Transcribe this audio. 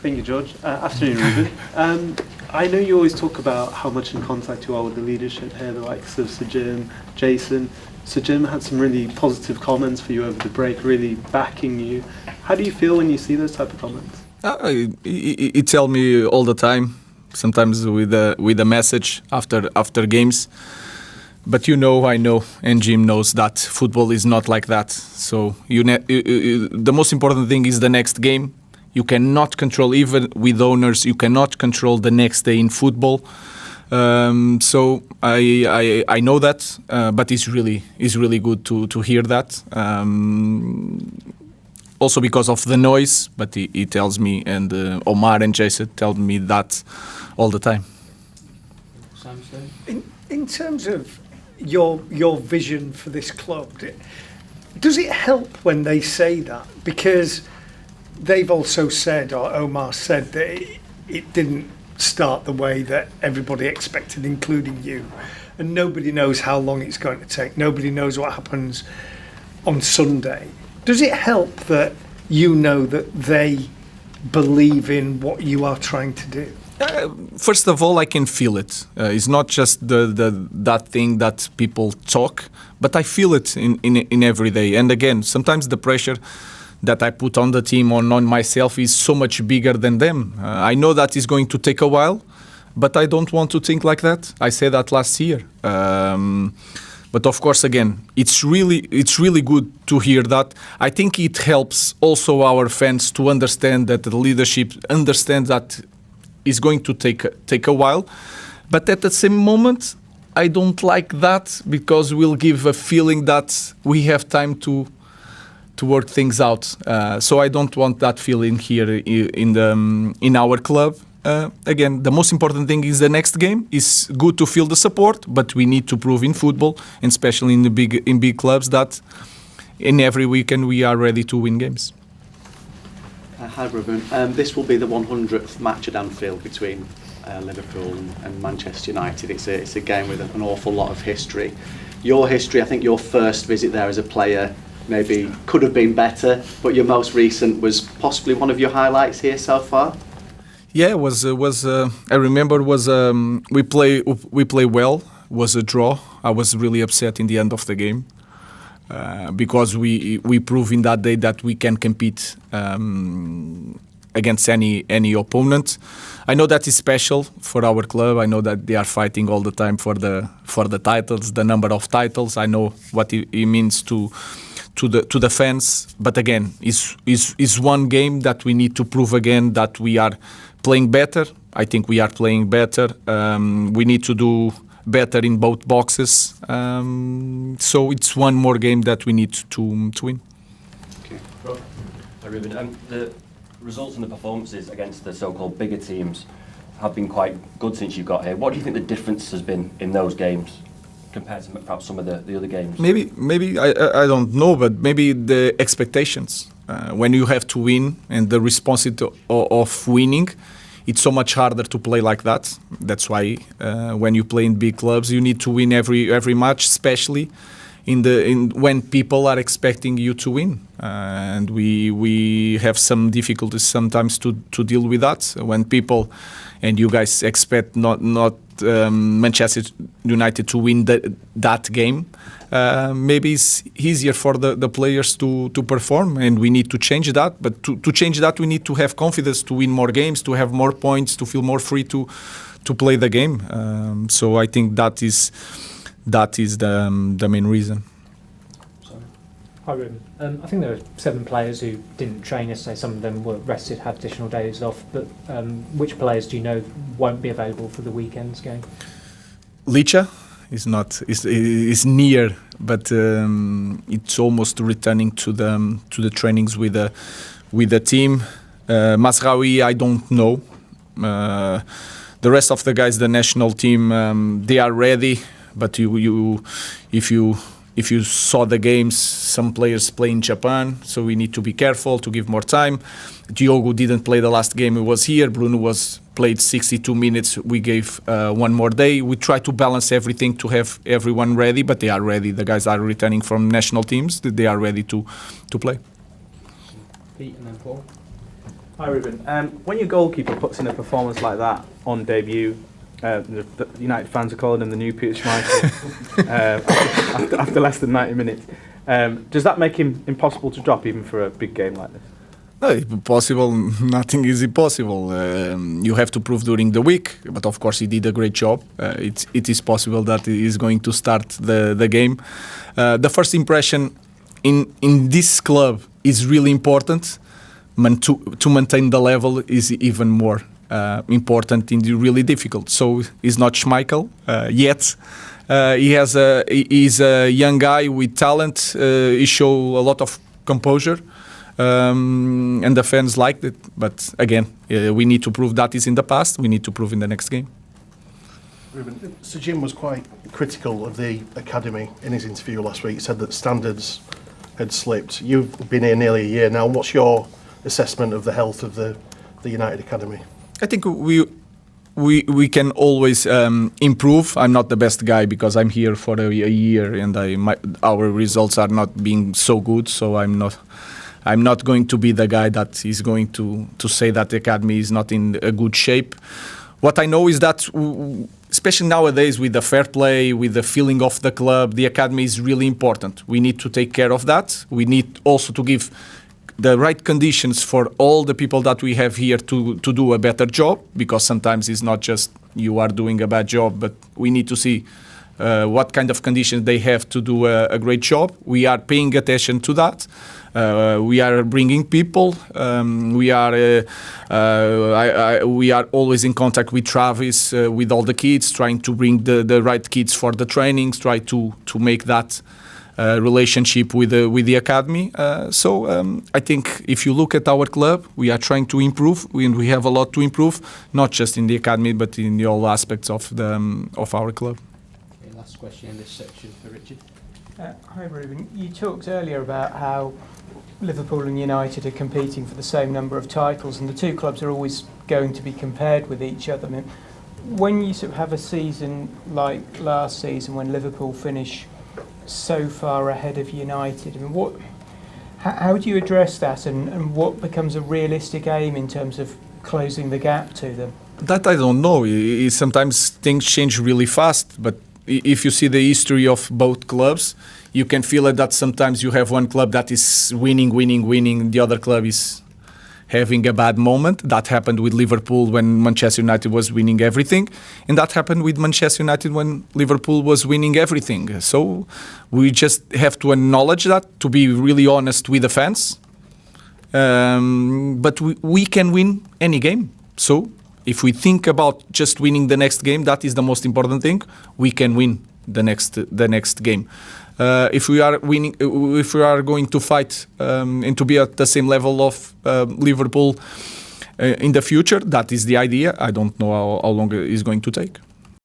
Thank you, George. Afternoon, Ruben. I know you always talk about how much in contact you are with the leadership here, the likes of Sir Jim, Jason. Sir Jim had some really positive comments for you over the break, really backing you. How do you feel when you see those type of comments? He tell me all the time, sometimes with a message after games. But I know, and Jim knows that football is not like that. So the most important thing is the next game. You cannot control, even with owners, you cannot control the next day in football. So I know that, but it's really good to hear that. Also because of the noise, but he tells me, and Omar and Jason tell me that all the time. In terms of your vision for this club, does it help when they say that? Because they've also said, or Omar said, that it didn't start the way that everybody expected, including you. And nobody knows how long it's going to take. Nobody knows what happens on Sunday. Does it help that you know that they believe in what you are trying to do? First of all, I can feel it. It's not just that thing that people talk, but I feel it in every day. And again, sometimes the pressure that I put on the team, on myself, is so much bigger than them. I know that it's going to take a while, but I don't want to think like that. I said that last year. But of course, again, it's really good to hear that. I think it helps also our fans to understand that the leadership understands that it's going to take a while. But at the same moment, I don't like that, because we'll give a feeling that we have time to work things out. So I don't want that feeling here in our club. Again, the most important thing is the next game. It's good to feel the support, but we need to prove in football, and especially in big clubs, that in every weekend we are ready to win games. Hi, Ruben. This will be the 100th match at Anfield between Liverpool and Manchester United. It's a game with an awful lot of history. Your history, I think your first visit there as a player maybe could have been better, but your most recent was possibly one of your highlights here so far. Yeah, it was. I remember we play well. Was a draw. I was really upset in the end of the game because we proved in that day that we can compete against any opponent. I know that is special for our club. I know that they are fighting all the time for the titles, the number of titles. I know what it means to the fans. But again, is one game that we need to prove again that we are playing better. I think we are playing better. We need to do better in both boxes. So it's one more game that we need to win. Okay. Hi, Ruben. The results and the performances against the so-called bigger teams have been quite good since you got here. What do you think the difference has been in those games compared to perhaps some of the other games? Maybe I don't know, but maybe the expectations. When you have to win and the responsibility of winning, it's so much harder to play like that. That's why when you play in big clubs, you need to win every match, especially when people are expecting you to win. And we have some difficulties sometimes to deal with that. When people and you guys expect not Manchester United to win that game, maybe it's easier for the players to perform, and we need to change that. But to change that, we need to have confidence to win more games, to have more points, to feel more free to play the game. So I think that is the main reason. Hi, Ruben. I think there are 7 players who didn't train yesterday. Some of them were rested, had additional days off. But which players do you know won't be available for the weekend's game? Licha is near, but it's almost returning to the trainings with the team. Masraoui, I don't know. The rest of the guys, the national team, they are ready. But if you saw the games, some players play in Japan, so we need to be careful to give more time. Diogo didn't play the last game he was here. Bruno played 62 minutes. We gave one more day. We try to balance everything to have everyone ready, but they are ready. The guys are returning from national teams. They are ready to play. Pete and then Paul. Hi Ruben. When your goalkeeper puts in a performance like that on debut, the United fans are calling him the new Peter Schmeichel after less than 90 minutes. Does that make him impossible to drop even for a big game like this? No, impossible. Nothing is impossible. You have to prove during the week, but of course he did a great job. It is possible that he is going to start the game. The first impression in this club is really important. To maintain the level is even more important and really difficult. So he's not Schmeichel yet. He's a young guy with talent. He shows a lot of composure. And the fans liked it, but again, we need to prove that is in the past. We need to prove in the next game. Ruben, Sir Jim was quite critical of the academy in his interview last week. He said that standards had slipped. You've been here nearly a year now. What's your assessment of the health of the United academy? I think we can always improve. I'm not the best guy because I'm here for a year and our results are not being so good. So I'm not going to be the guy that is going to say that the academy is not in a good shape. What I know is that, especially nowadays with the fair play, with the feeling of the club, the academy is really important. We need to take care of that. We need also to give the right conditions for all the people that we have here to do a better job, because sometimes it's not just you are doing a bad job, but we need to see what kind of conditions they have to do a great job. We are paying attention to that. We are bringing people. We are always in contact with Travis, with all the kids, trying to bring the right kids for the trainings, try to make that relationship with the academy. So I think if you look at our club, we are trying to improve, and we have a lot to improve, not just in the academy, but in all aspects of our club. Okay, last question in this section for Richard. Hi Ruben, you talked earlier about how Liverpool and United are competing for the same number of titles, and the two clubs are always going to be compared with each other. I mean, when you sort of have a season like last season, when Liverpool finish so far ahead of United, I mean, how do you address that, and what becomes a realistic aim in terms of closing the gap to them? That I don't know. Sometimes things change really fast, but if you see the history of both clubs, you can feel it that sometimes you have one club that is winning, the other club is having a bad moment. That happened with Liverpool when Manchester United was winning everything, and that happened with Manchester United when Liverpool was winning everything. So we just have to acknowledge that, to be really honest with the fans. But we can win any game. So if we think about just winning the next game, that is the most important thing. We can win the next game. If we are winning, if we are going to fight and to be at the same level of Liverpool in the future, that is the idea. I don't know how long it is going to take.